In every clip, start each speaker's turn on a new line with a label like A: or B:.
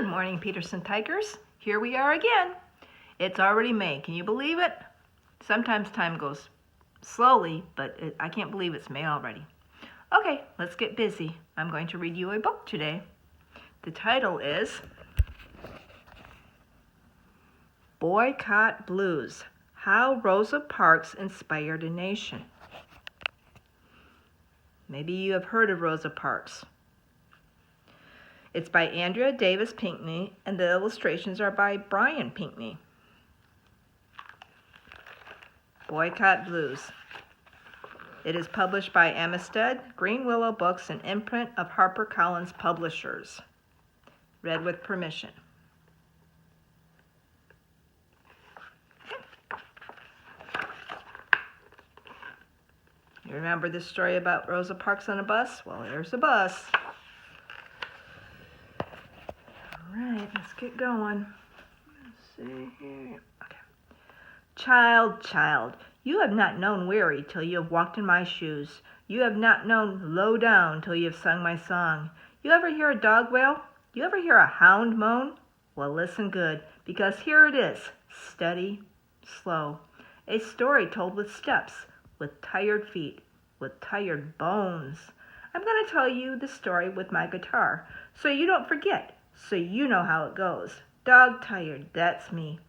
A: Good morning, Peterson Tigers. Here we are again. It's already May. Can you believe it? Sometimes time goes slowly, but I can't believe it's May already. Okay, let's get busy. I'm going to read you a book today. The title is Boycott Blues: How Rosa Parks Inspired a Nation. Maybe you have heard of Rosa Parks. It's by Andrea Davis Pinkney, and the illustrations are by Brian Pinkney. Boycott Blues. It is published by Amistad, Green Willow Books, an imprint of HarperCollins Publishers. Read with permission. You remember this story about Rosa Parks on a bus? Well, there's a bus. All right, let's get going. Let's see here. Okay. Child, child, you have not known weary till you have walked in my shoes. You have not known low down till you have sung my song. You ever hear a dog wail? You ever hear a hound moan? Well, listen good, because here it is, steady, slow. A story told with steps, with tired feet, with tired bones. I'm going to tell you the story with my guitar, so you don't forget, so you know how it goes. Dog tired, that's me.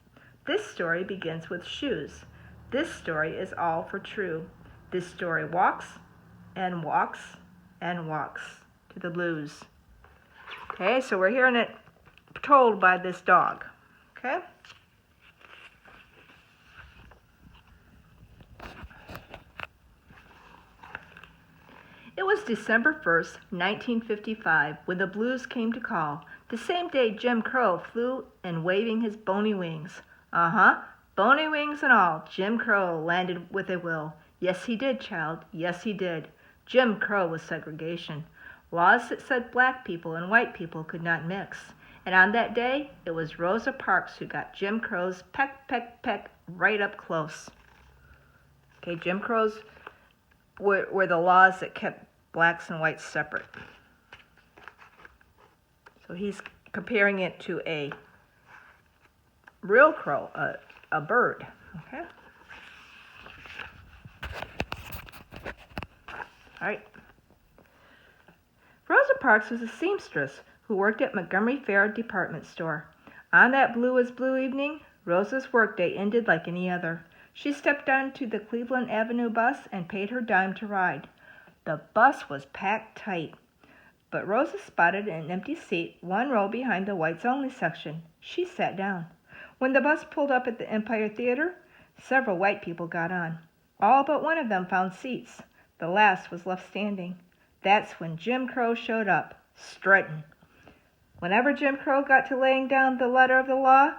A: This story begins with shoes. This story is all for true. This story walks and walks and walks to the blues. Okay, so we're hearing it told by this dog. Okay? It was December 1st, 1955, when the blues came to call. The same day Jim Crow flew and waving his bony wings. Bony wings and all, Jim Crow landed with a will. Yes, he did, child. Yes, he did. Jim Crow was segregation. Laws that said black people and white people could not mix. And on that day, it was Rosa Parks who got Jim Crow's peck, peck, peck right up close. Okay, Jim Crow's were the laws that kept blacks and whites separate. So he's comparing it to a real crow, a bird. Okay. All right. Rosa Parks was a seamstress who worked at Montgomery Fair department store. On that blue as blue evening, Rosa's workday ended like any other. She stepped onto the Cleveland Avenue bus and paid her dime to ride. The bus was packed tight, but Rosa spotted an empty seat one row behind the whites only section. She sat down. When the bus pulled up at the Empire Theater, several white people got on. All but one of them found seats. The last was left standing. That's when Jim Crow showed up, strutting. Whenever Jim Crow got to laying down the letter of the law,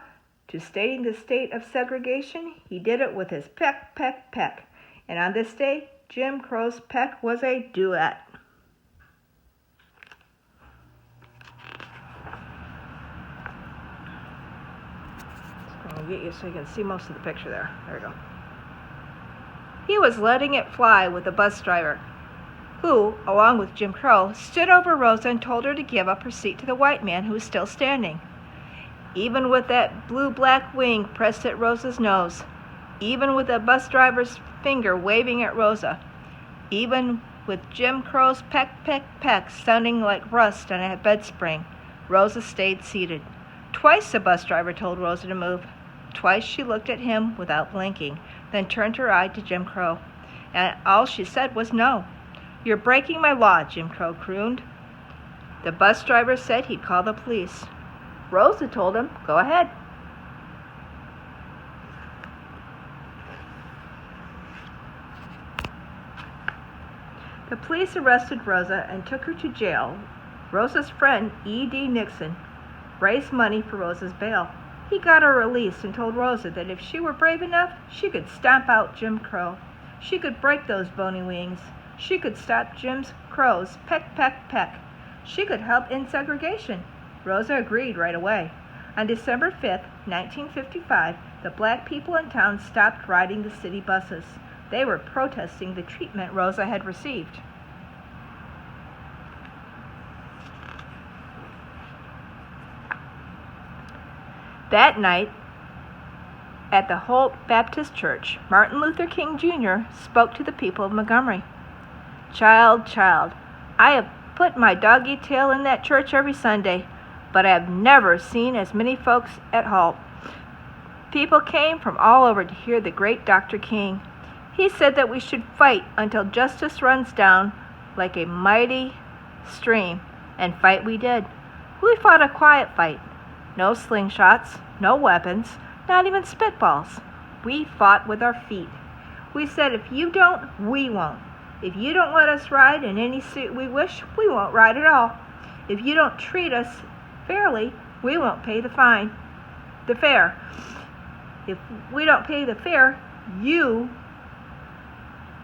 A: to stating the state of segregation, he did it with his peck, peck, peck. And on this day, Jim Crow's peck was a duet. I'm going to get you so you can see most of the picture there. There we go. He was letting it fly with the bus driver, who, along with Jim Crow, stood over Rosa and told her to give up her seat to the white man who was still standing. Even with that blue-black wing pressed at Rosa's nose, even with the bus driver's finger waving at Rosa, even with Jim Crow's peck, peck, peck sounding like rust on a bed spring, Rosa stayed seated. Twice the bus driver told Rosa to move. Twice she looked at him without blinking, then turned her eye to Jim Crow. And all she said was no. "You're breaking my law," Jim Crow crooned. The bus driver said he'd call the police. Rosa told him, "Go ahead." The police arrested Rosa and took her to jail. Rosa's friend, E.D. Nixon, raised money for Rosa's bail. He got her released and told Rosa that if she were brave enough, she could stomp out Jim Crow. She could break those bony wings. She could stop Jim Crow's peck, peck, peck. She could help end segregation. Rosa agreed right away. On December 5th, 1955, the black people in town stopped riding the city buses. They were protesting the treatment Rosa had received. That night, at the Holt Baptist Church, Martin Luther King Jr. spoke to the people of Montgomery. Child, child, I have put my doggy tail in that church every Sunday, but I have never seen as many folks at Holt. People came from all over to hear the great Dr. King. He said that we should fight until justice runs down like a mighty stream, and fight we did. We fought a quiet fight. No slingshots, no weapons, not even spitballs. We fought with our feet. We said, if you don't, we won't. If you don't let us ride in any suit we wish, we won't ride at all. If you don't treat us fairly, we won't pay the fare. If we don't pay the fare, you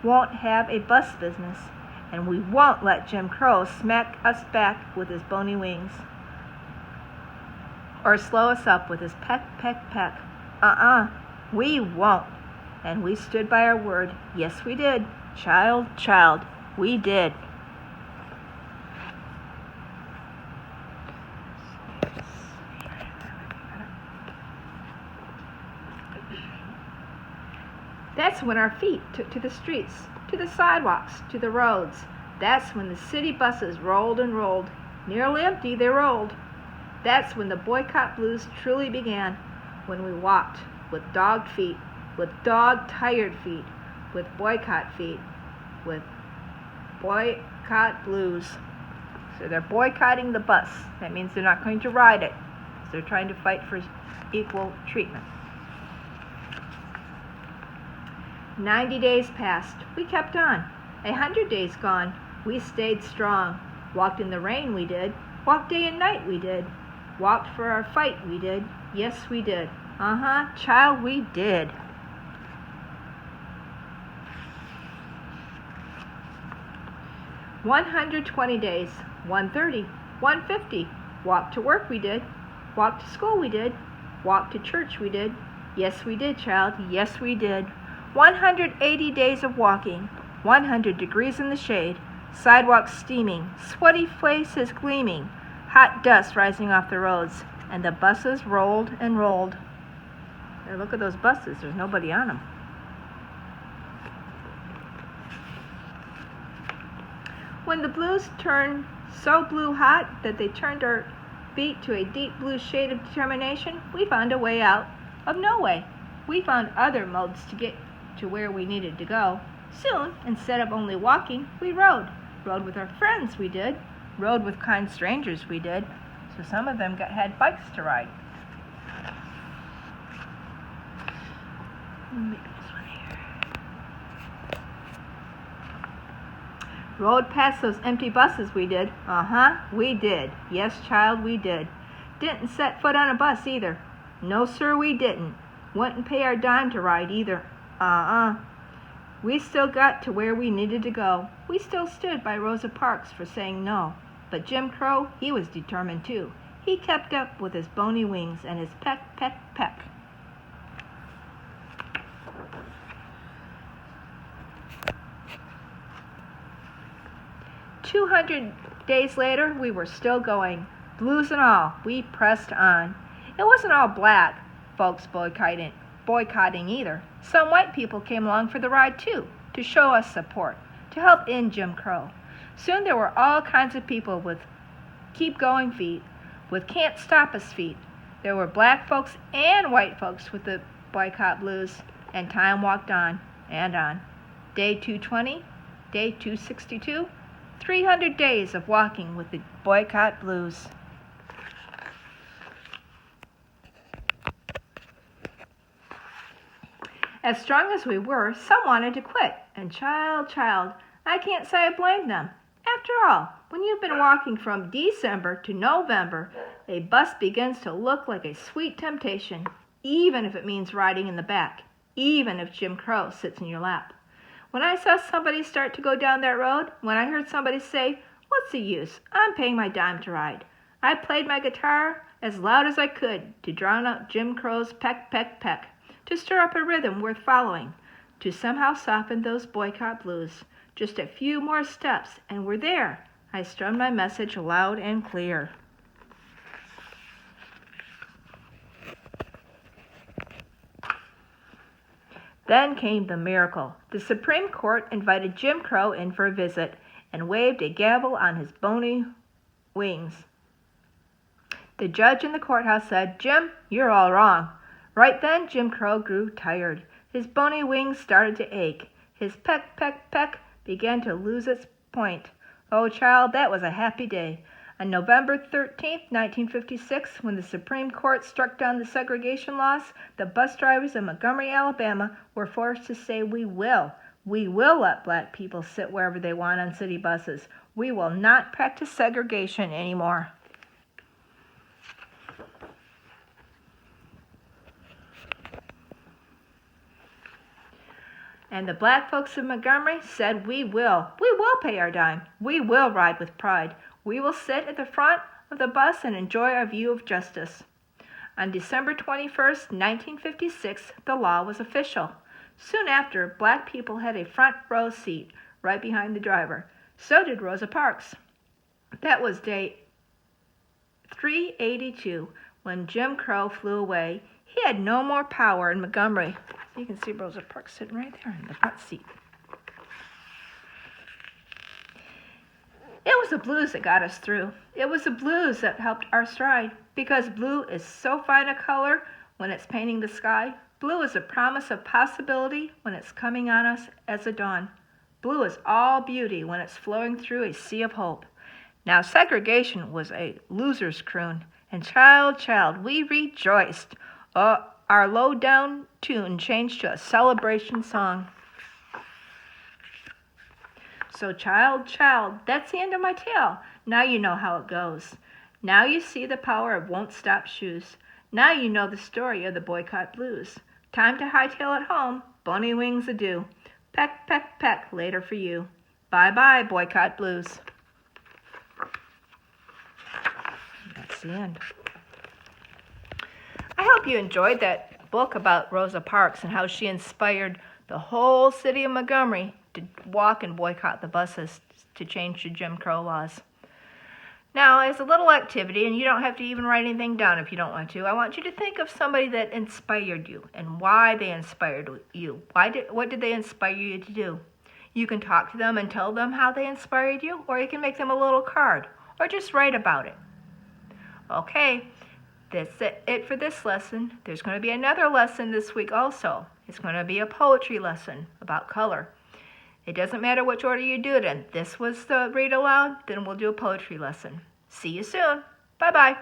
A: won't have a bus business, and we won't let Jim Crow smack us back with his bony wings, or slow us up with his peck, peck, peck. We won't. And we stood by our word. Yes, we did. Child, child, we did. That's when our feet took to the streets, to the sidewalks, to the roads. That's when the city buses rolled and rolled. Nearly empty they rolled. That's when the boycott blues truly began, when we walked with dogged feet, with dog-tired feet, with boycott feet, with boycott blues. So they're boycotting the bus. That means they're not going to ride it. So they're trying to fight for equal treatment. 90 days passed. We kept on. 100 days gone. We stayed strong. Walked in the rain, we did. Walked day and night, we did. Walked for our fight, we did. Yes, we did. Child, we did. $120 days, 130, 150. Walked to work, we did. Walked to school, we did. Walked to church, we did. Yes, we did, child. Yes, we did. 180 days of walking, 100 degrees in the shade, sidewalks steaming, sweaty faces gleaming, hot dust rising off the roads, and the buses rolled and rolled. Hey, look at those buses. There's nobody on them. When the blues turned so blue hot that they turned our beat to a deep blue shade of determination, we found a way out of no way. We found other modes to get to where we needed to go. Soon, instead of only walking, we rode. Rode with our friends, we did. Rode with kind strangers, we did. So some of them had bikes to ride. Maybe this one here. Rode past those empty buses, we did. We did. Yes, child, we did. Didn't set foot on a bus either. No, sir, we didn't. Wouldn't pay our dime to ride either. We still got to where we needed to go. We still stood by Rosa Parks for saying no. But Jim Crow, he was determined too. He kept up with his bony wings and his peck, peck, peck. "200 days later, we were still going. Blues and all, we pressed on. It wasn't all black folks boycotting either. Some white people came along for the ride too, to show us support, to help end Jim Crow. Soon there were all kinds of people with keep going feet, with can't stop us feet. There were black folks and white folks with the boycott blues, and time walked on and on. Day 220, day 262, 300 days of walking with the boycott blues. As strong as we were, some wanted to quit, and child, I can't say I blame them. After all, when you've been walking from December to November, a bus begins to look like a sweet temptation, even if it means riding in the back, even if Jim Crow sits in your lap. When I saw somebody start to go down that road, when I heard somebody say, "What's the use? I'm paying my dime to ride," I played my guitar as loud as I could to drown out Jim Crow's peck, peck, peck, to stir up a rhythm worth following, to somehow soften those boycott blues. Just a few more steps, and we're there. I strummed my message loud and clear. Then came the miracle. The Supreme Court invited Jim Crow in for a visit and waved a gavel on his bony wings. The judge in the courthouse said, "Jim, you're all wrong." Right then, Jim Crow grew tired. His bony wings started to ache. His peck, peck, peck began to lose its point. Oh, child, that was a happy day. On November 13th, 1956, when the Supreme Court struck down the segregation laws, the bus drivers in Montgomery, Alabama were forced to say, we will let black people sit wherever they want on city buses. We will not practice segregation anymore." And the black folks of Montgomery said, we will pay our dime. We will ride with pride. We will sit at the front of the bus and enjoy our view of justice. On December 21st, 1956, the law was official. Soon after, black people had a front row seat right behind the driver. So did Rosa Parks. That was day 382 when Jim Crow flew away. He had no more power in Montgomery. You can see Rosa Parks sitting right there in the front seat. It was the blues that got us through. It was the blues that helped our stride, because blue is so fine a color when it's painting the sky. Blue is a promise of possibility when it's coming on us as a dawn. Blue is all beauty when it's flowing through a sea of hope. Now segregation was a loser's croon, and child, we rejoiced. Our low-down tune changed to a celebration song. So child, that's the end of my tale. Now you know how it goes. Now you see the power of Won't Stop shoes. Now you know the story of the boycott blues. Time to hightail it home. Bony wings adieu. Peck, peck, peck, later for you. Bye-bye, boycott blues. That's the end. I hope you enjoyed that book about Rosa Parks and how she inspired the whole city of Montgomery to walk and boycott the buses to change the Jim Crow laws. Now, as a little activity, and you don't have to even write anything down if you don't want to, I want you to think of somebody that inspired you and why they inspired you. What did they inspire you to do? You can talk to them and tell them how they inspired you, or you can make them a little card, or just write about it. Okay, that's it for this lesson. There's going to be another lesson this week also. It's going to be a poetry lesson about color. It doesn't matter which order you do it in. This was the read aloud, then we'll do a poetry lesson. See you soon. Bye-bye.